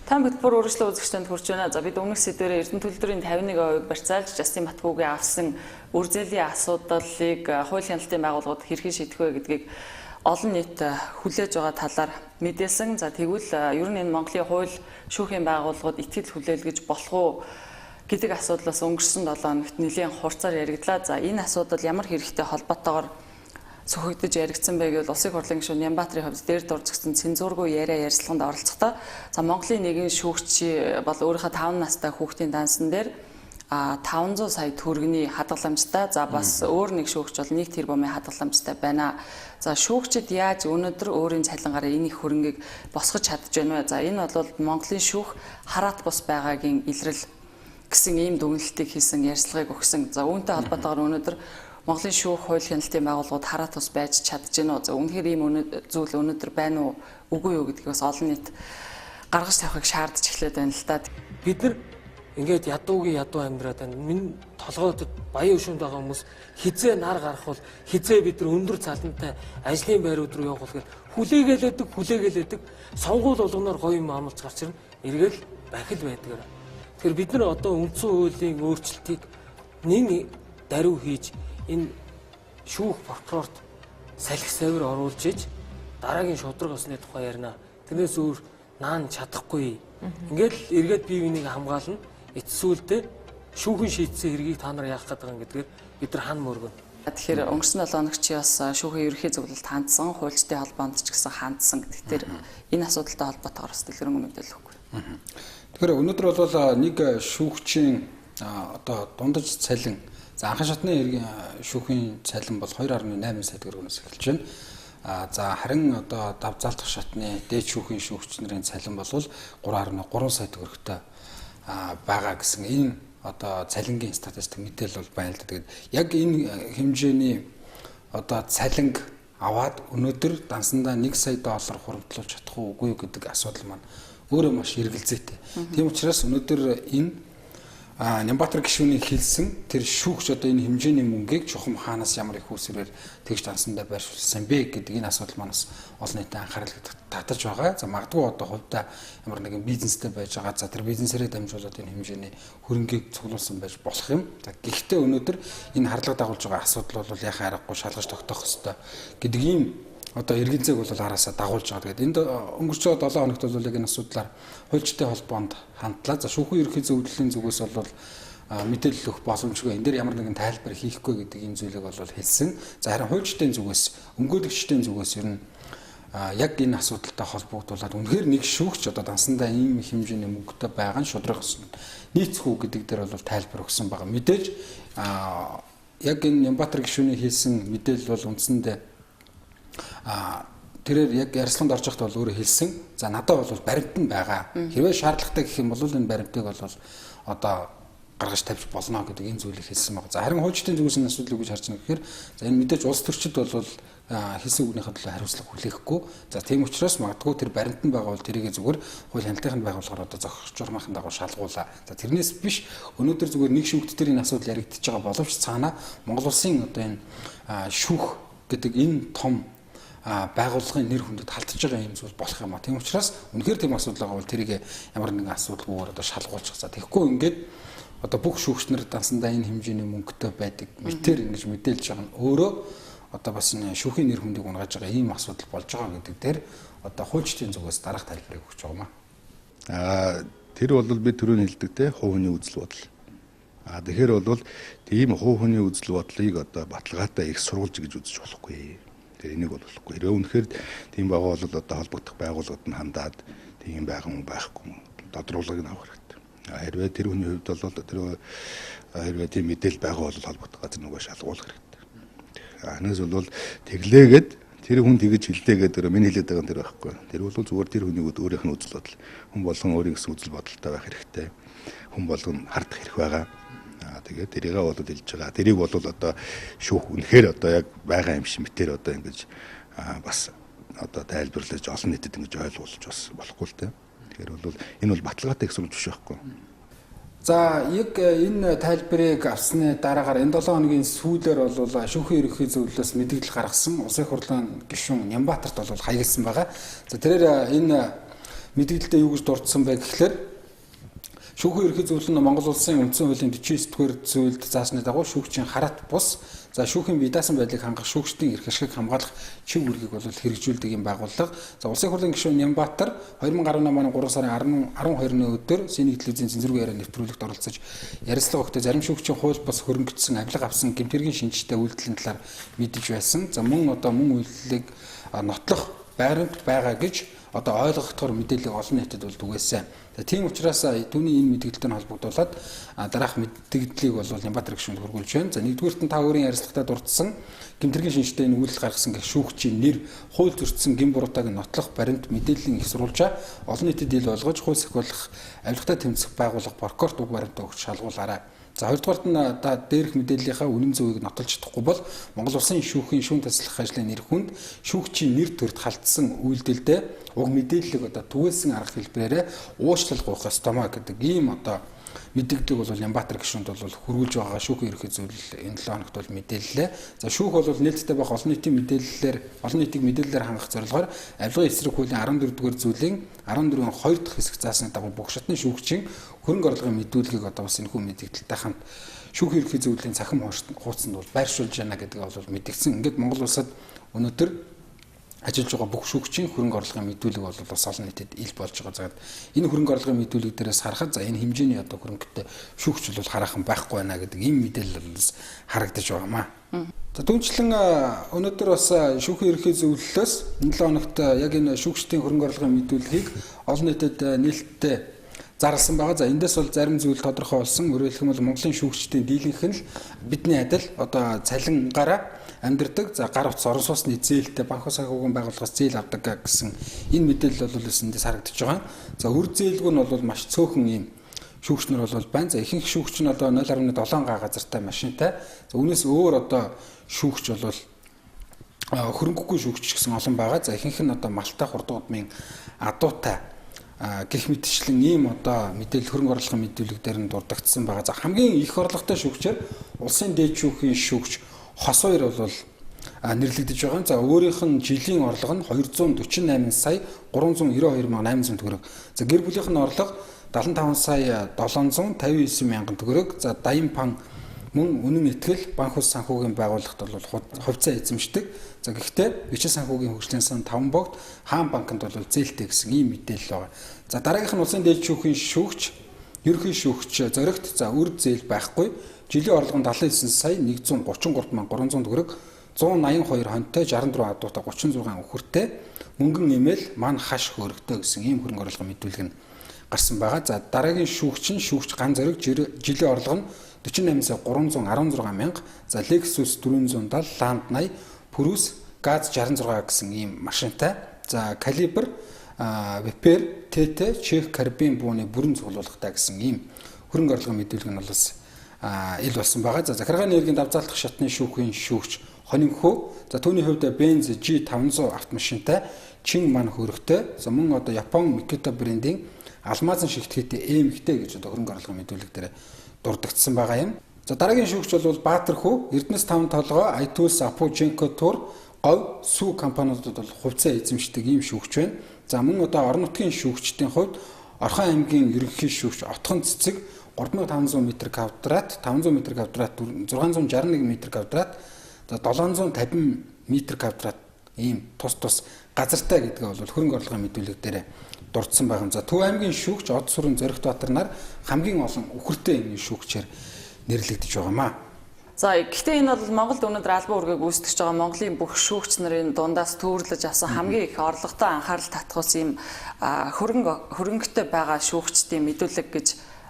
Та хөтөлбөр үргэлжлэн үзэгчдэнд хүрч байна. За бид өмнөх сэдвээр Эрдэнэ төлөвлөрийн 51% барьцаалж Жастин Матгуугийн авсан үр зээлийн асуудлыг хууль хяналтын байгууллагууд хэрхэн шийдэх вэ гэдгийг олон нийт хүлээж байгаа талаар мэдээлсэн. За тэгвэл ер нь энэ Монголын хууль шүүхийн байгууллагууд итгэл хүлээлгэж болох уу гэдэг асуудлаас өнгөрсөн 7 хоногт нэлийн хурцаар яригдлаа. За энэ асуудал ямар хэрэгтэй холбоотойгоор сөхөгдөж яригдсан бэ гэвэл улсын хурлын гишүүн Нямбаатрын хувьд дээр дурдсагсан цензуургүй яриа ярилцлаганд оролцохдоо за Монголын нэгэн шүүгч бол өөрийнхөө 5 настай хүүхдийн дансан дээр 500 сая төгрөгийн хадгаламжтай за бас өөр нэг шүүгч бол 1 тэрбумын хадгаламжтай байна. За шүүгчид яаж өнөөдөр өөрийн цалингаараа энэ их хөрөнгийг босгож чадж байна вэ? За энэ бол Монголын шүүх хараат бус байгаагийн илрэл гэсэн ийм дүгнэлтийг хийсэн ярьцлагыг өгсөн. За үүнтэй холбоотойгоор өнөөдөр Монголын шүүх хууль хяналтын байгууллагууд хараат ус байж чадж гэнэ үү? За үнэхээр ийм зүйл өнөөдөр байна уу? Үгүй юу гэдгийг бас олон нийт гаргаж тавихыг шаардж эхлэв байна л да. Бид нар ингээд ядуугийн ядуу амьдраад байна. Минь толгойд баян өшөөнд байгаа хүмүүс хизээ нар гарах бол хизээ бид нар өндөр цалинтай ажлын байрууд руу явах бол хүлээгэлээдэг сонгуул болгоноор гоё юм амлаж гарч ирнэ. Эргээл бахил байдгаар. Тэгэхээр бид нар одоо үндсэн хуулийн өөрчлөлтийг нэг даруй хийж энэ шүүх прокурорт салхи савир оруулж иж дараагийн шудраг осны тухай ярина. Тэрнээс өөр наан чадахгүй. Ингээд л эргээд бие биенийг хамгаална. Эцсүүлдээ шүүхэн шийдсэн хэргийг та нар яах гэдэг юм гэдгээр бид нар хан мөргөн. Тэгэхээр өнгөрсөн 7 хоногт чи бас шүүхийн ерөнхий зөвлөлд хандсан, хуульчдын холбоонд ч гэсэн хандсан. Тэгэхээр энэ асуудалтай холбоотойгоор бас дэлгэрэнгүй мэдээлэл өгөх. Тэгэхээр өнөөдөр бол нэг шүүгчийн одоо дундаж цалин за анхан шатны шүүхийн цалин бол 2.8 сая төгрөгөөс эхэлж байна. За харин одоо давзаалтах шатны дээд шүүхийн шүүгч нарын цалин бол 3.3 сая төгрөгтэй байгаа гэсэн энэ одоо цалингийн статистик мэдээлэл бол байна л да. Тэгээд яг энэ хэмжээний одоо цалинг аваад өнөөдөр дансандаа 1 сая доллар хуримтлуулж чадах уугүй гэдэг асуудал маань өөрөө маш эргэлзээтэй. Тийм учраас өнөөдөр энэ Нямбаатар гишүүний хэлсэн тэр шүүгч одоо энэ хэмжээний мөнгийг чухам хаанаас ямар их усрээр тэгж дансандаа байршуулсан бэ гэдэг энэ асуудал манаас олон нийтийн анхаарал татаж байгаа. За магадгүй одоо хувьдаа ямар нэгэн бизнестэй байж байгаа. За тэр бизнесээрээ дамжуулаад энэ хэмжээний хөрөнгийг цуглуулсан байж болох юм. За гэхдээ өнөөдөр энэ харлага дагуулж байгаа асуудал бол яхаа аргагүй шалгаж тогтоох ёстой гэдэг ийм одоо эргэнцээг бол араасаа дагуулж байгаа. Тэгээд энд өнгөрч байгаа 7 хоногт бол яг энэ асуудлаар хуульчтай холбоонд хандлаа. За шүүхийн ерөнхий зөвлөлийн зүгээс бол мэдээлэл өгөх боломжгүй. Энэ дээр ямар нэгэн тайлбар хийхгүй гэдэг энэ зүйлийг бол хэлсэн. За харин хуульчтай зүгээс, өмгөөлөгчтэй зүгээс ер нь яг энэ асуудалтай холбогдуулаад үнэхээр нэг шүүгч одоо дансандаа ийм хэмжээний мөнгөтэй байгаа нь шудраг өснө. Нийцэх үү гэдэг дээр бол тайлбар өгсөн байгаа. Мэдээж яг энэ Нямбаатар гишүүний хэлсэн мэдээлэл бол үндсэндээ тэрээр яг ярилцлаганд орж байхдаа бол өөрөө хэлсэн. За надад бол баримт нь байгаа. Хэрвээ шаардлагатай гэх юм бол энэ баримтыг бол одоо гаргаж тавьж болно гэдэг энэ зүйлийг хэлсэн байна. За харин хуульчдын зүгээс энэ асуудлыг гэж харж байгаа гэхээр за энэ мэдээж улс төрчид бол хэлсэн үгнийхээ төлөө хариуцлага хүлээхгүй. За тийм учраас магадгүй тэр баримт нь байгаа бол тэрийг зүгээр хууль хяналтын байгууллагаар одоо зохих журмынхан дагуу шалгуулаа. За тэрнээс биш өнөөдөр зүгээр нэг шүүгт төр энэ асуудал яригдчихэж байгаа боловч цаана Монгол улсын одоо энэ шүүх гэдэг энэ том байгууллагын нэр хүндэд халтж байгаа юм зүйл болох юм а. Тийм учраас үнэхээр тийм асуудал байгаа бол тэрийг ямар нэгэн асуудалгүйгээр одоо шалгуулчих. За тэгэхгүй ингээд одоо бүх шүүгч нар дансандаа энэ хэмжээний мөнгөтэй байдаг мэтэр ингэж мэдээлж байгаа нь өөрөө одоо бас энэ шүүхийн нэр хүндийг унгааж байгаа ийм асуудал болж байгаа гэдэг дээр одоо хуульчдын зүгээс дараах тайлбарыг өгч байгаа юм а. Тэр бол би түрүүн хэлдэг те хувь хүний үзэл бодол. Тэгэхээр бол тийм хувь хүний үзэл бодлыг одоо баталгаатай их сурвалж гэж үзэж болохгүй. Тэр энийг болохгүй. Хэрвээ үнэхээр тийм байгаа бол одоо холбогдох байгууллагууд нь хандаад тийм байхын байхгүй тодруулгыг нь авах хэрэгтэй. Хэрвээ тэр хүний хувьд бол тэр хэрвээ тийм мэдээлэл байгаа бол холбогдох газар нөгөө шалгуулах хэрэгтэй. Анаас бол тэглээгээд тэр хүн тэгж хэлдээгээд тэр миний хэлээд байгаа юм тэр байхгүй. Тэр бол зүгээр тэр хүний өөрийнх нь үзэл бодол. Хүн болгон өөрийн гэсэн үзэл бодолтой байх хэрэгтэй. Хүн болгон хардах хэрэг байгаа. Тэгээд тэрийг бол хэлж байгаа. Тэрийг бол одоо шүүх үнэхээр одоо яг байгаа юм шиг мэтэр одоо ингэж бас одоо тайлбарлаж олон нийтэд ингэж ойлгуулж бас болохгүй л дээ. Тэгэхээр бол энэ бол баталгаатай их сурвалж биш байхгүй. За яг энэ тайлбарыг авсны дараагаар энэ 7 хоногийн сүүлээр бол шүүхийн ерөнхий зөвлөлөөс мэдээлэл гаргасан улсын хурлын гишүүн Нямбаатарт бол хаягдсан байгаа. За тэрээр энэ мэдээлэлдээ юу гэж дурдсан бэ гэхлээр шүүхийн ерхий зөвлөл нь Монгол улсын үндсэн хуулийн 49-р зүйлд заасны дагуу шүүгчийн хараат бус за шүүхийн бие даасан байдлыг хангах шүүгчдийн эрх ашигыг хамгаалах чиг үүргийг бол хэрэгжүүлдэг юм байгууллага. За улсын хурлын гишүүн Нямбатар 2018 оны 3 сарын 12-ны өдөр Сенат телевизийн цэнзургүй яриа нэвтрүүлэгт оролцож ярилцлага өгдөө зарим шүүгчийн хууль бус хөрөнгөцсөн авилга авсан гэмтэргийн шинжтэй үйлдэлийн талаар мэдэж байсан. За мөн үйлдэлийг нотлох байрамт байгаа гэж ойлгохдоор мэдээлэл олон нийтэд бол түгээсэн. Тийм учраас түүний энэ мэдээлэлтэй холбогдуулаад дараах мэдээллийг бол Нямбатар гишүүнд хөргүүлж байна. За нэгдүгээрт нь та өөрийн ярилцлагатаа дурдсан гэмтэргийн шинжтэй энэ үйлдэл гаргасан гэх шүүгчийн нэр, хууль зөрчсөн гэм буруутайг нотлох баримт мэдээллийн их сурвалжаа олон нийтэд ил болгож хууль сахиулах авилгатай тэмцэх байгууллага прокурорт уг баримт өгч шалгуулаарай. За хоёрдугаарт нь дээрх мэдээллийнхаа үнэн зөвийг нотолж чадахгүй бол Монгол улсын шүүхийн шүүн таслах ажлын нэр хүнд шүүгчийн нэр төрд халтсан үйлдэлдээ уг мэдээллийг түгээсэн арга хэлбэрээр уучлал гуйх ёстоймоо гэдэг ийм мэдээллийг бол Нямбатар гишүүнд бол хөрвүүлж байгаа шүүхийн ерхий зөвлөл энэ 7 хоногт бол мэдээллээ. За шүүх бол нээлттэй байх олон нийтийг мэдээллээр хангах зорилгоор авилгын эсрэг хуулийн 14-р зүйлийн 14-ийн 2 дахь хэсэг заасны дагуу бүх шатны шүүгчийн хөрөнгө орлогын мэдүүлгийг бас энэхүү мэдээлэлтэй хамт шүүхийн ерхий зөвлөлийн цахим хуудсанд бол байршуулж байна гэдгийг бол мэдгдсэн. Ингээд Монгол улсад өнөөдөр ажиллаж байгаа бүх шүүгчийн хөрөнгө орлогын мэдүүлэг бол бас олон нийтэд ил болж байгаа. Энэ хөрөнгө орлогын мэдүүлэг дээрээс харахад за энэ хэмжээний хөрөнгөтэй шүүгч бол хараахан байхгүй байна гэдэг ийм мэдээлэл бол харагдаж байгаамаа. За түүнчлэн өнөөдөр бас шүүхийн ерхий зөвлөлөөс энэ 7 хоногт яг энэ шүүгчдийн хөрөнгө орлогын мэдүүлгийг олон нийтэд нээлттэй зарласан байгаа. За эндээс бол зарим зүйл тодорхой болсон. Өөрөөр хэлбэл Монголын шүүгчдийн дийлэнх нь бидний адил цалингаараа амьдардаг. За гар утас орон сууцны зээлтэй банк санхүүгийн байгууллагаас зээл авдаг гэсэн энэ мэдээлэл бол эндээс харагдаж байгаа. За үр зээлгүй нь бол маш цөөхөн ийм шүүгч нар бол байна. За ихэнх шүүгч нь 0.7 га газартай машинтай. За үүнээс өөр шүүгч бол хөрөнгөгүй шүүгч гэсэн олон байгаа. За ихэнх нь малтай хурдан удмын адуутай гэх мэтчлэн ийм мэдээлэл хөрөнгө орлогын мэдүүлэг дээр нь дурддагдсан байгаа. За хамгийн их орлоготой шүүгчээр улсын дээд шүүхийн шүүгч Хос хоёр бол нэрлэгдэж байгаа. За өөрийнх нь жилийн орлого нь 248 сая 392 мянган 800 төгрөг. За гэр бүлийнх нь орлого 75 сая 759 мянган төгрөг. За Даян пан мөн үнэн итгэл банк ус санхүүгийн байгууллагт бол хувьцаа эзэмшдэг. За гэхдээ бичиг санхүүгийн хөгжлийн сан 5 богд хаан банкнд бол зээлтэй гэсэн ийм мэдээлэл байгаа. За дараагийнх нь улсын дээд шүүхийн шүүгч, ерөнхий шүүгч зоригт за үр зээл байхгүй. Жилийн орлого нь 79 сая 133 мянган 300 төгрөг, 182 хонтой, 64 адуутай, 36 өхөртэй, мөнгөн эмээл, ман хаш хөөрөгтэй гэсэн ийм хөрөнгө орлогын мэдүүлэг нь гарсан байгаа. За дараагийн шүүгч ган зориг жилийн орлого нь 48 сая 316 мянга, за Lexus 470, Land 80, Purus газ 66 гэсэн ийм машинтай. За Калибр, Випер, ТТ, Чех, Карбин бууны бүрэн цуглуулгатай гэсэн ийм хөрөнгө орлогын мэдүүлэг нь бол ил болсон байгаа. За захиргааны эргийн давзаалтах шатны шүүхийн шүүгч Хонинхөө. За түүний хувьд Benz G500 автомашинтай, Чин ман хөрөгтэй. За мөн Япон Mikita брендийн алмазын шигтгэхтэй эмхтэй гэж хөрөнгө орлогын мэдүүлэг дээр дурддагдсан байгаа юм. За дараагийн шүүгч бол Баатар хүү, Эрдэнэс 5 толгой, iTools, Apo, Genco Tour, говь, сүү компаниудад бол хувьцаа эзэмшдэг ийм шүүгч байна. За мөн орон нутгийн шүүгчдийн хувьд Орхон аймгийн ерөнхий шүүгч Отхон цэцэг 3500 м2, 500 м2, 661 м2, за 750 м2 ийм тус газартай гэдгээ бол хөрөнгө орлогын мэдүүлэг дээр дурдсан байгаа. За Төв аймгийн шүүгч Од сүрэн Зоригтбаатар нар хамгийн олон үхэртэй энэ шүүгчээр нэрлэгдэж байгаамаа. За гэхдээ энэ бол Монголд өнөөдөр албан үүргийг үүсгэж байгаа Монголын бүх шүүгч нарын дундаас төвөрлөж авсан хамгийн их орлоготой анхаарал татах юм хөрөнгөтэй байгаа шүүгчдийн мэдүүлэг гэж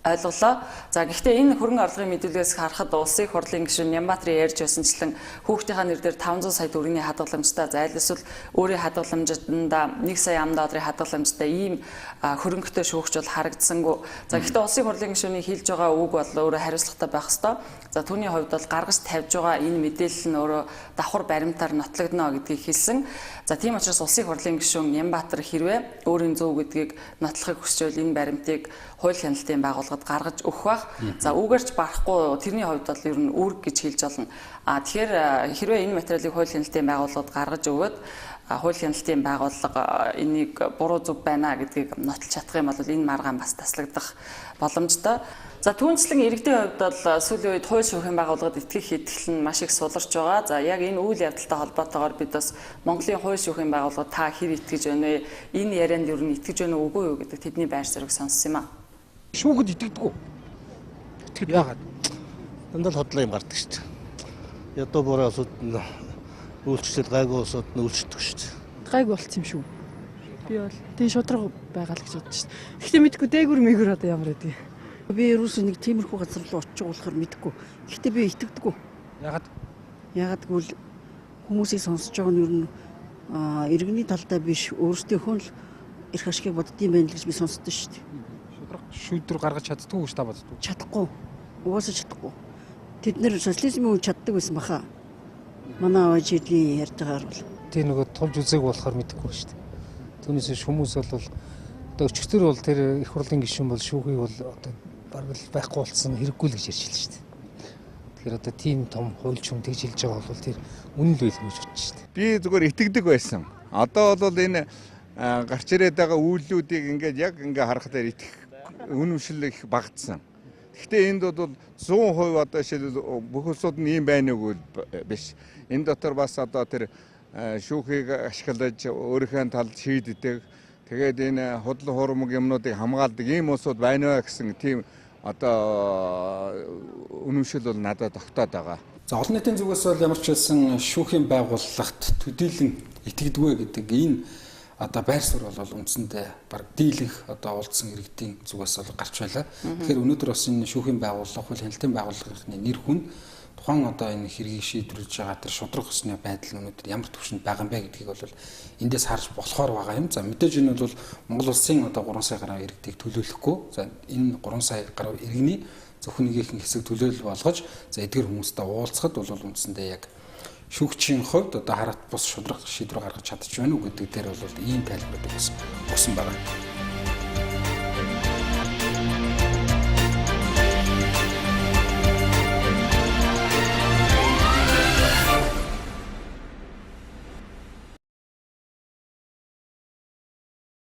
ойлголоо. За гэхдээ энэ хөрөнгө орлогын мэдүүлгээс харахад улсын хурлын гишүүн Нямбатрын ярьж байсанчлан хүүхдийнхаа нэр дээр 500 сая төгрөгийн хадгаламжтай зайл эсвэл өөрийн хадгаламжтанда 1 сая ам.долларын хадгаламжтай ийм хөрөнгөтэй шүүгч бол харагдсангүй. За гэхдээ улсын хурлын гишүүний хэлж байгаа үг бол өөрөө хариуцлагатай байх ёстой. За түүний хувьд бол гаргаж тавьж байгаа энэ мэдээлэл нь өөрөө давхар баримтаар нотлогдно гэдгийг хэлсэн. За тийм учраас улсын хурлын гишүүн Нямбатар хэрвээ өөрийн зөв гэдгийг нотлохыг хүсвэл энэ баримтыг хууль хяналтын байгууллагад гаргаж өгөх бах. За үүгээрч барахгүй тэрний хувьд бол ер нь үүрэг гэж хэлж болно. Тэгэхээр хэрвээ энэ материалыг хууль хяналтын байгууллагад гаргаж өгөөд хууль хяналтын байгууллага энийг буруу зүг байна гэдгийг нотолж чадах юм бол энэ маргаан бас таслагдах боломжтой. За түүнчлэн иргэдийн хувьд бол сүүлийн үед хууль шүүхийн байгууллагад итгэх итгэл нь маш их суларч байгаа. За яг энэ үйл явдалтай холбоотойгоор бид бас Монголын хууль шүүхийн байгууллагад та хэр итгэж байна вэ? Энэ ярианд юу н итгэж байна уу үгүй юу гэдэг тэдний байр суурийг сонссон юм аа. Шүүхэд итгэдэггүй. Яагаад? Дандаа хотлоо юм гардаг шүү дээ. Ядуу буруу асуудал үйлчлэл гайгүй асуудал үйлчлдэг шүү дээ. Гайгүй болцсон юм шүү. Би бол тийм шудраг байгаа л гэж бодож шүү. Гэхдээ мэдгүй дээгүр мэгүр одоо ямар байдгийг. Би ерөөсөө нэг тиймэрхүү газар руу очих болохоор мэдгүй. Гэхдээ би итгэдэггүй. Яагаад? Яагаад гэвэл хүмүүсийг сонсож байгаа нь ер нь иргэний талдаа биш өөрсдийнхөө л эрх ашигыг боддгийм байна л гэж би сонсдоо шүү дээ. Шийдвэр гаргаж чаддгүй гэж та боддог. Чадахгүй. Угаасаа чадахгүй. Тэд нэр социализмын үед чаддаг байсан баха. Манай аваа жилийн ярьж байгаагаар бол Тэр нөгөө тулж үзээг болохоор мэдэхгүй шүү дээ. Түүнээс хүмүүс бол одоо өчигдөр бол тэр их хурлын гишүүн бол шүүхийг бол одоо бараг л байхгүй болсон хэрэггүй л гэж ярьж байна шүү дээ. Тэгэхээр одоо тийм том хуульч хүн тэгж хэлж байгаа бол тэр үнэн л байлгүй гэж бодож шүү дээ. Би зүгээр итгэдэг байсан. Одоо бол энэ гарч ирээд байгаа үйлдэлүүдийг ингээд яг ингээ харахад итгэх үнэмшил их багтсан. Гэхдээ энд бол 100% одоо шилбэл бүх улсууд нь ийм байна уу биш. Энэ дотор бас одоо тэр шүүхийг ашиглаж өөрийнхөө талд шийддэг. Тэгээд энэ худлан хуурмаг юмнуудыг хамгаалдаг ийм улсууд байна вэ гэсэн тийм одоо үнэмшил бол надад тогтоод байгаа. За олон нийтийн зүгээс бол ямар ч байсан шүүхийн байгууллагт төдийлөн итгэдэггүй гэдэг энэ одоо байр суурь бол үндсэндээ баг дийлэнх одоо уулзсан иргэдийн зүгээс бол гарч байлаа. Тэгэхээр өнөөдөр бас энэ шүүхийн байгууллага, хууль хяналтын байгууллагын нэр хүн тухайн одоо энэ хэргийг шийдвэрлэж байгаа тэр шудраг ёсны байдал нь өнөөдөр ямар төвшөнд байгаа юм бэ гэдгийг бол эндээс харж болохоор байгаа юм. За мэдээж энэ бол Монгол улсын одоо 3 сая гаруй иргэдийг төлөөлөхгүй. За энэ 3 сая гаруй иргэний зөвхөн нэгэн хэсэг төлөөлөл болгож за эдгээр хүмүүстэй уулзахад бол үндсэндээ яг шүүгчийн хувьд одоо хараат бус шудраг шийдвэр гаргаж чадчих байна уу гэдэг дээр бол ийм тайлбарыг өгсөн байгаа.